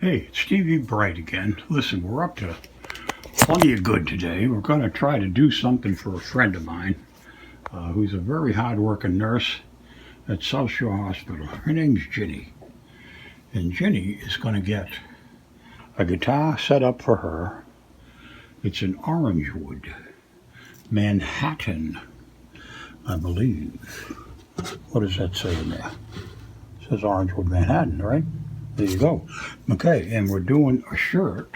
Hey, it's Stevie Bright again. Listen, we're up to plenty of good today. We're going to try to do something for a friend of mine who's a very hard-working nurse at South Shore Hospital. Her name's Ginny. And Ginny is going to get a guitar set up for her. It's an Orangewood Manhattan, I believe. What does that say in there? It says Orangewood Manhattan, right? There you go. Okay, and we're doing a shirt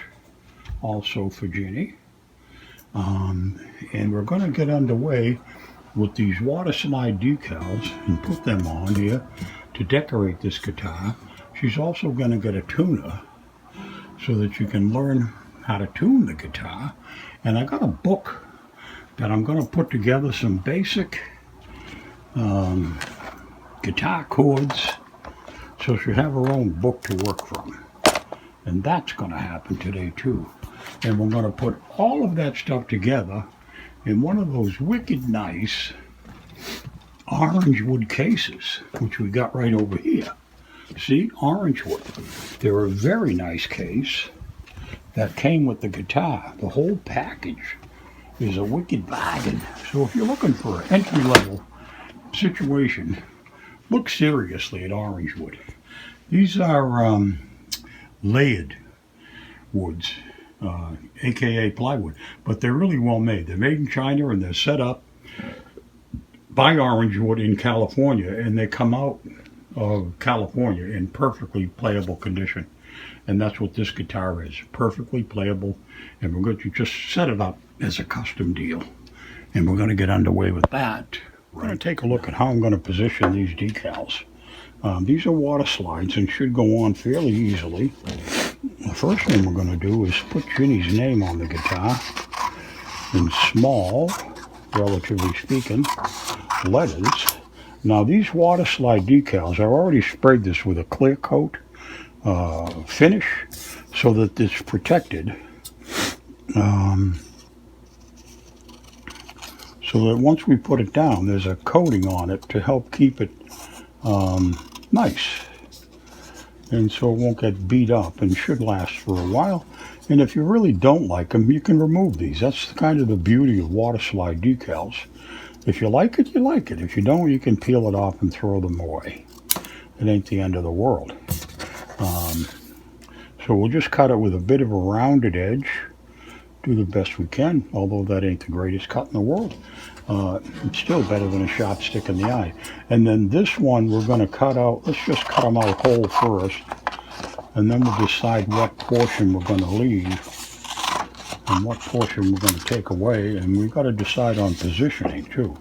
also for Ginny. And we're going to get underway with these water slide decals and put them on here to decorate this guitar. She's also going to get a tuner so that you can learn how to tune the guitar. And I got a book that I'm going to put together some basic guitar chords, so she'll have her own book to work from. And that's going to happen today too. And we're going to put all of that stuff together in one of those wicked nice Orangewood cases, which we got right over here. See, Orangewood. They're a very nice case that came with the guitar. The whole package is a wicked bargain. So if you're looking for an entry-level situation, look seriously at Orangewood. These are layered woods, aka plywood, but they're really well made. They're made in China and they're set up by Orangewood in California, and they come out of California in perfectly playable condition. And that's what this guitar is, perfectly playable. And we're going to just set it up as a custom deal. And we're going to get underway with that. We're going to take a look at how I'm going to position these decals. These are water slides and should go on fairly easily. The first thing we're going to do is put Ginny's name on the guitar in small, relatively speaking, letters. Now these water slide decals, I've already sprayed this with a clear coat finish so that it's protected. So that once we put it down, there's a coating on it to help keep it nice. And so it won't get beat up and should last for a while. And if you really don't like them, you can remove these. That's kind of the beauty of water slide decals. If you like it, you like it. If you don't, you can peel it off and throw them away. It ain't the end of the world. So we'll just cut it with a bit of a rounded edge. Do the best we can, although that ain't the greatest cut in the world. It's still better than a sharp stick in the eye. And then this one we're going to cut out. Let's just cut them out whole first, and then we'll decide what portion we're going to leave and what portion we're going to take away. And we've got to decide on positioning too.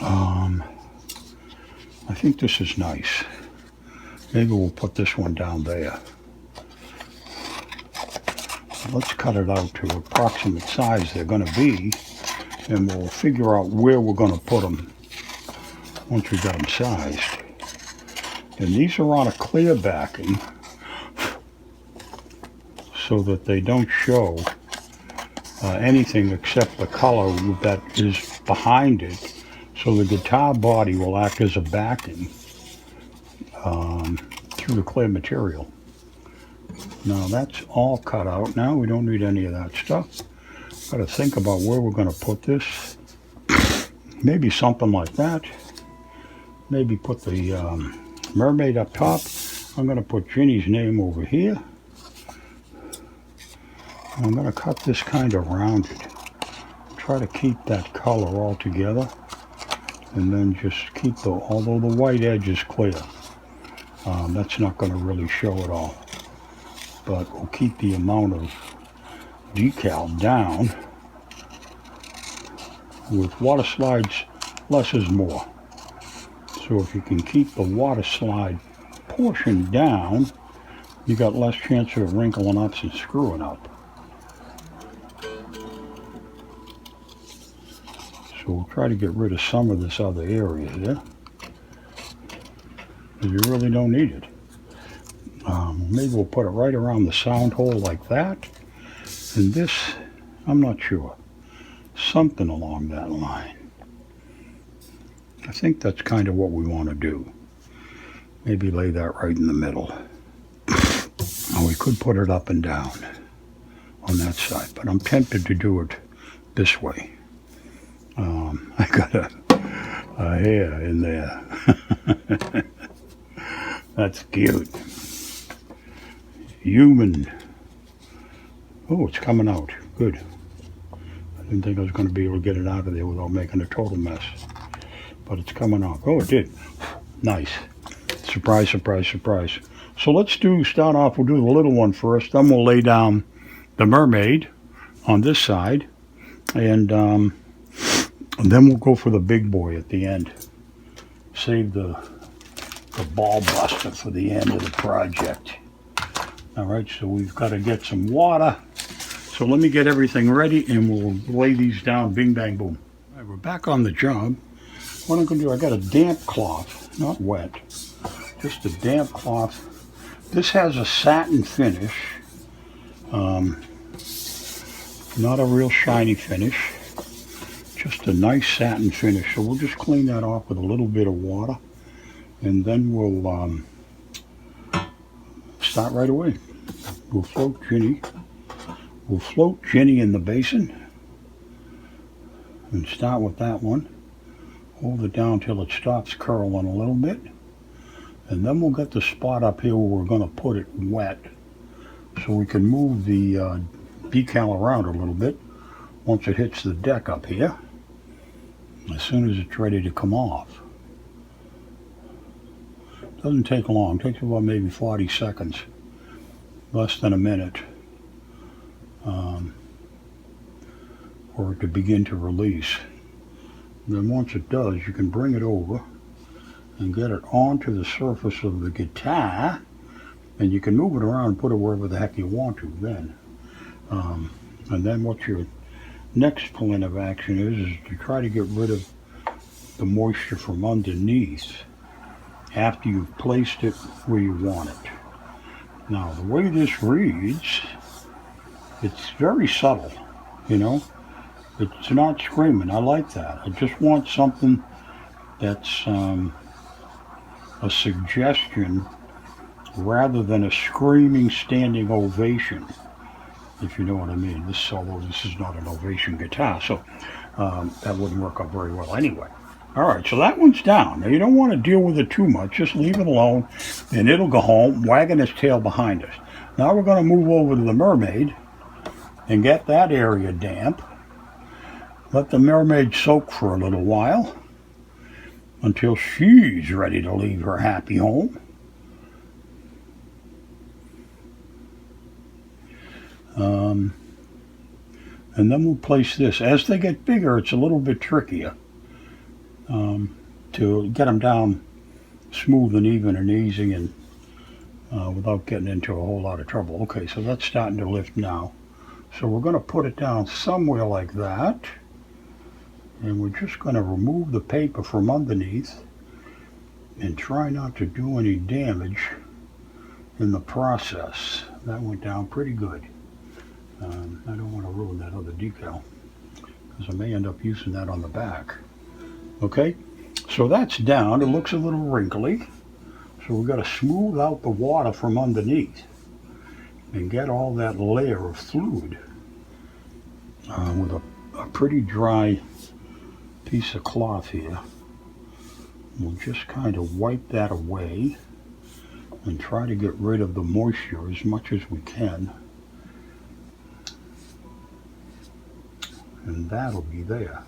I think this is nice. Maybe we'll put this one down there. Let's cut it out to approximate size they're going to be, and we'll figure out where we're going to put them once we've got them sized. And these are on a clear backing so that they don't show anything except the color that is behind it. So the guitar body will act as a backing through the clear material. Now that's all cut out. Now we don't need any of that stuff. Got to think about where we're going to put this. Maybe something like that. Maybe put the mermaid up top. I'm going to put Ginny's name over here. I'm going to cut this kind of rounded. Try to keep that color all together. And then just keep although the white edge is clear, that's not going to really show it all. But we'll keep the amount of decal down. With water slides, less is more. So if you can keep the water slide portion down, you got less chance of wrinkling up and screwing up. So we'll try to get rid of some of this other area here, because you really don't need it. Maybe we'll put it right around the sound hole like that. And this, I'm not sure. Something along that line. I think that's kind of what we want to do. Maybe lay that right in the middle. Now we could put it up and down on that side, but I'm tempted to do it this way. I got a hair in there. That's cute. Human. Oh, it's coming out. Good. I didn't think I was going to be able to get it out of there without making a total mess. But it's coming out. Oh, it did. Nice. Surprise, surprise, surprise. So let's start off, we'll do the little one first. Then we'll lay down the mermaid on this side. And then we'll go for the big boy at the end. Save the ball buster for the end of the project. All right, so we've got to get some water. So let me get everything ready and we'll lay these down, bing, bang, boom. All right, we're back on the job. What I'm going to do, I got a damp cloth, not wet, just a damp cloth. This has a satin finish, not a real shiny finish, just a nice satin finish. So we'll just clean that off with a little bit of water and then we'll start right away. We'll float Ginny. We'll float Ginny in the basin and start with that one. Hold it down till it stops curling a little bit. And then we'll get the spot up here where we're going to put it wet so we can move the decal around a little bit once it hits the deck up here, as soon as it's ready to come off. Doesn't take long. It takes about maybe 40 seconds, less than a minute, for it to begin to release. And then once it does, you can bring it over and get it onto the surface of the guitar, and you can move it around and put it wherever the heck you want to then. And then what your next plan of action is to try to get rid of the moisture from underneath after you've placed it where you want it. Now, the way this reads, it's very subtle, you know. It's not screaming. I like that. I just want something that's a suggestion rather than a screaming standing ovation, if you know what I mean. Although this is not an ovation guitar, so that wouldn't work out very well anyway. All right, so that one's down. Now, you don't want to deal with it too much. Just leave it alone, and it'll go home, wagging its tail behind us. Now we're going to move over to the mermaid and get that area damp. Let the mermaid soak for a little while until she's ready to leave her happy home. And then we'll place this. As they get bigger, it's a little bit trickier to get them down smooth and even and easy and without getting into a whole lot of trouble. Okay, so that's starting to lift now. So we're going to put it down somewhere like that. And we're just going to remove the paper from underneath and try not to do any damage in the process. That went down pretty good. I don't want to ruin that other decal because I may end up using that on the back. Okay, so that's down. It looks a little wrinkly. So we've got to smooth out the water from underneath and get all that layer of fluid with a pretty dry piece of cloth here. We'll just kind of wipe that away and try to get rid of the moisture as much as we can. And that'll be there.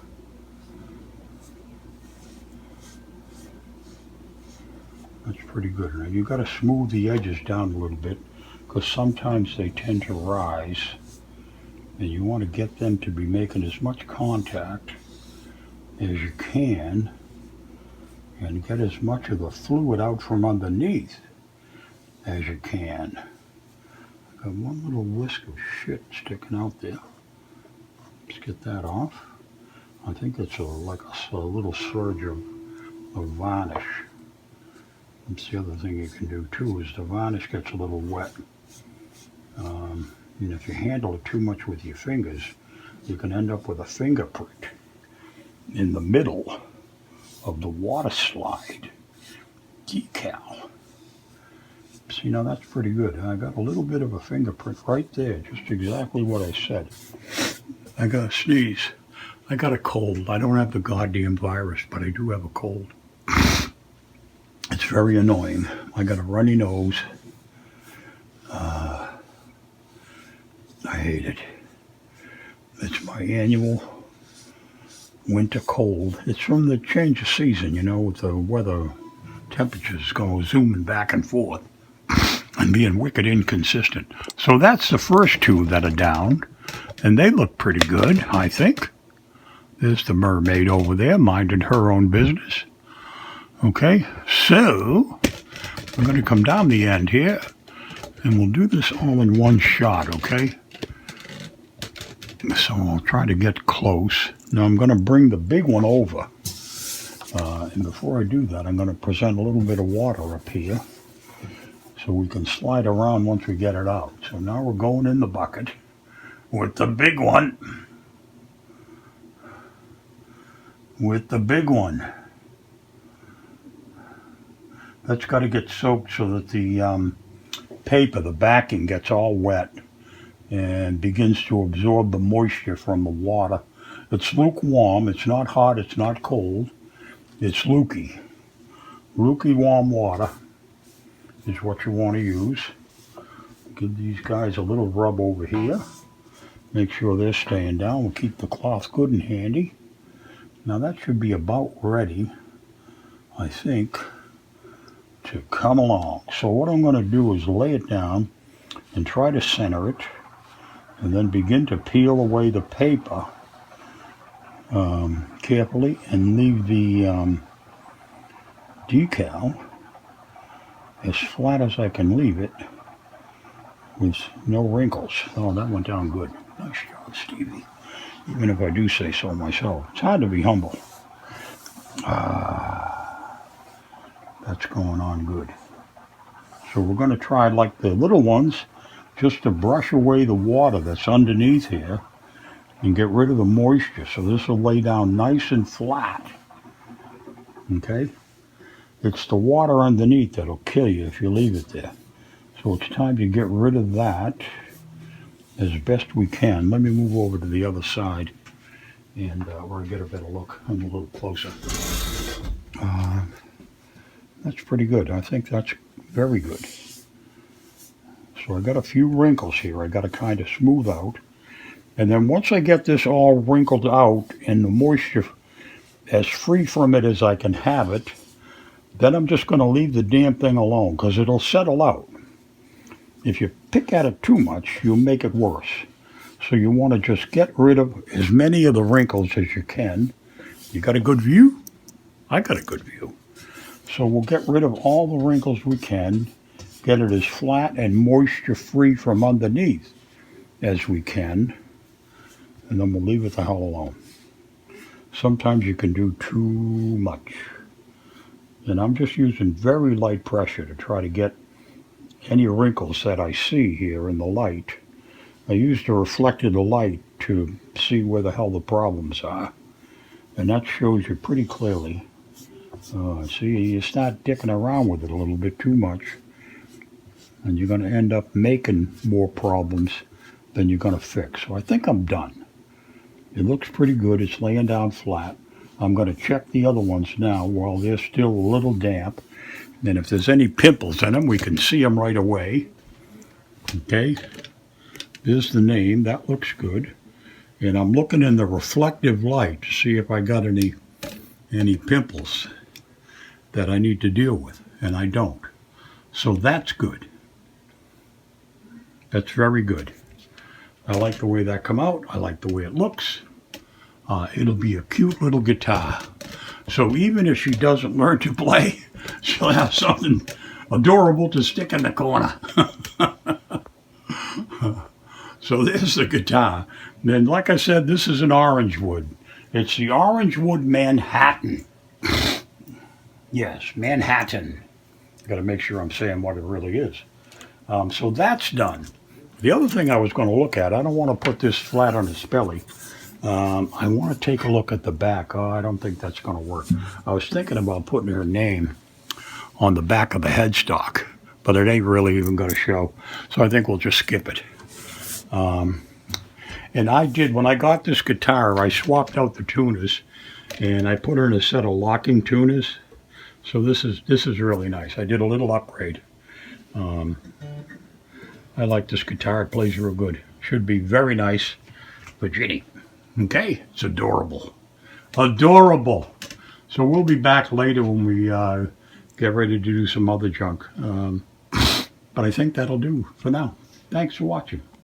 That's pretty good. Now you've got to smooth the edges down a little bit because sometimes they tend to rise and you want to get them to be making as much contact as you can and get as much of the fluid out from underneath as you can. I've got one little whisk of shit sticking out there. Let's get that off. I think it's like a little surge of varnish. That's the other thing you can do too, is the varnish gets a little wet. And if you handle it too much with your fingers, you can end up with a fingerprint in the middle of the water slide decal. See, now that's pretty good. I got a little bit of a fingerprint right there, just exactly what I said. I got a sneeze. I got a cold. I don't have the goddamn virus, but I do have a cold. It's very annoying. I got a runny nose. I hate it. It's my annual winter cold. It's from the change of season, you know, with the weather temperatures going zooming back and forth and being wicked inconsistent. So that's the first two that are down, and they look pretty good, I think. There's the mermaid over there minding her own business. Okay, so I'm going to come down the end here, and we'll do this all in one shot, okay? So I'll try to get close. Now I'm going to bring the big one over. And before I do that, I'm going to present a little bit of water up here so we can slide around once we get it out. So now we're going in the bucket with the big one. With the big one. That's got to get soaked so that the paper, the backing, gets all wet and begins to absorb the moisture from the water. It's lukewarm. It's not hot. It's not cold. It's lukey. Lukey warm water is what you want to use. Give these guys a little rub over here. Make sure they're staying down. We'll keep the cloth good and handy. Now that should be about ready, I think, to come along. So what I'm going to do is lay it down and try to center it, and then begin to peel away the paper carefully and leave the decal as flat as I can leave it with no wrinkles. Oh, that went down good. Nice job, Stevie. Even if I do say so myself. It's hard to be humble. That's going on good. So we're going to try, like the little ones, just to brush away the water that's underneath here and get rid of the moisture. So this will lay down nice and flat. Okay? It's the water underneath that'll kill you if you leave it there. So it's time to get rid of that as best we can. Let me move over to the other side and we'll get a better look and a little closer. That's pretty good. I think that's very good. So I got a few wrinkles here I got to kind of smooth out. And then once I get this all wrinkled out and the moisture as free from it as I can have it, then I'm just going to leave the damn thing alone because it'll settle out. If you pick at it too much, you'll make it worse. So you want to just get rid of as many of the wrinkles as you can. You got a good view? I got a good view. So we'll get rid of all the wrinkles we can, get it as flat and moisture free from underneath as we can, and then we'll leave it the hell alone. Sometimes you can do too much. And I'm just using very light pressure to try to get any wrinkles that I see here in the light. I use the reflected light to see where the hell the problems are. And that shows you pretty clearly. See, you start dicking around with it a little bit too much, and you're going to end up making more problems than you're going to fix. So I think I'm done. It looks pretty good. It's laying down flat. I'm going to check the other ones now while they're still a little damp. And if there's any pimples in them, we can see them right away. Okay. There's the name. That looks good. And I'm looking in the reflective light to see if I got any pimples that I need to deal with. And I don't. So that's good. That's very good. I like the way that come out. I like the way it looks. It'll be a cute little guitar. So even if she doesn't learn to play, she'll have something adorable to stick in the corner. So there's the guitar. And like I said, this is an Orangewood. It's the Orangewood Manhattan. Yes, Manhattan. Got to make sure I'm saying what it really is. So that's done. The other thing I was going to look at, I don't want to put this flat on its belly. I want to take a look at the back. Oh, I don't think that's going to work. I was thinking about putting her name on the back of the headstock, but it ain't really even going to show. So I think we'll just skip it. And I did, when I got this guitar, I swapped out the tuners and I put her in a set of locking tuners. So this is really nice. I did a little upgrade. I like this guitar. It plays real good. Should be very nice for Ginny. Okay, it's adorable. Adorable. So we'll be back later when we get ready to do some other junk. But I think that'll do for now. Thanks for watching.